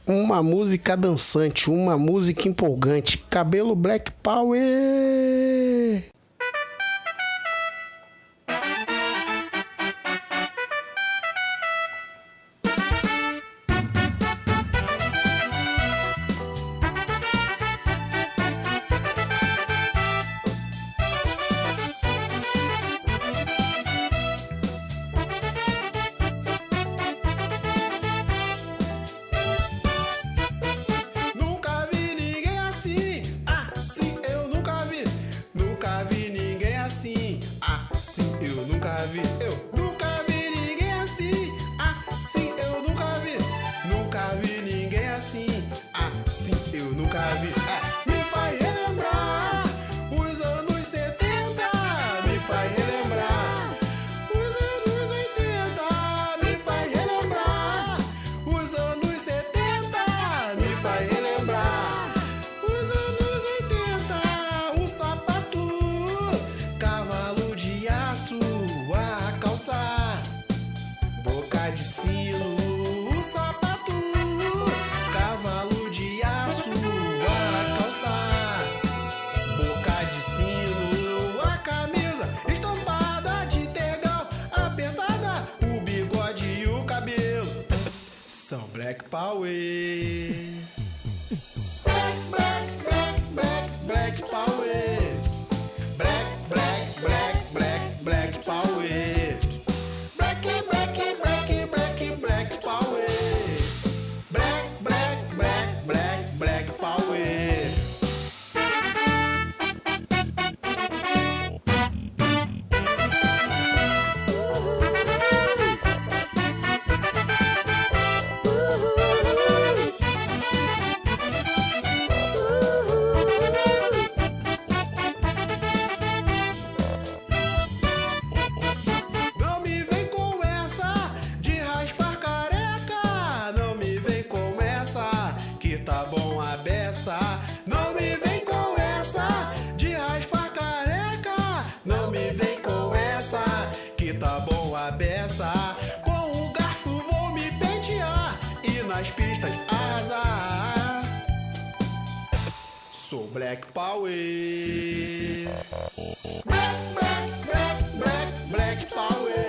Uma música dançante, uma música empolgante. Cabelo Black Power! Nunca vi ninguém assim, assim eu nunca vi. Nunca vi ninguém assim, assim eu nunca vi. Eu nunca vi ninguém assim, assim eu nunca vi. Nunca vi ninguém assim, assim eu nunca vi. Me faz relembrar os anos 70, me faz relembrar os anos 80, me faz relembrar os anos 70, me faz relembrar os anos 80. Um sapato, cavalo de aço a calçar, boca de sino. Um sapato, cavalo de aço a calçar, boca de sino. A camisa estampada de tergal apertada, o bigode e o cabelo são Black Power. Black, black, black, black, black Power. Black, black, black, black, black Power. Black, black, black, black, black Power. Black, black, black, black, black Power. Não me vem com essa de raspar careca. Não me vem com essa que tá bom a beça. Não me vem com essa de raspar careca. Não me vem com essa que tá bom a beça. Com o garfo vou me pentear e nas pistas arrasar. Sou Black Power. Black, black, black, black, black Power.